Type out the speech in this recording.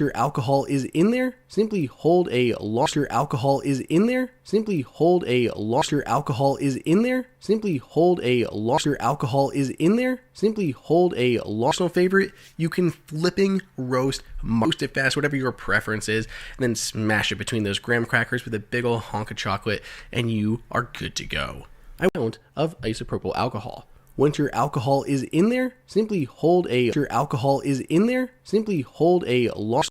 your alcohol is in there, simply hold a lost your alcohol is in there, simply hold a lost your alcohol is in there, simply hold a lost your alcohol is in there, simply hold a lost no favorite. You can flipping roast it fast, whatever your preference is, and then smash it between those graham crackers with a big old honk of chocolate, and you are good to go. Amount of isopropyl alcohol. Once your alcohol is in there, simply hold a your alcohol is in there, simply hold a lost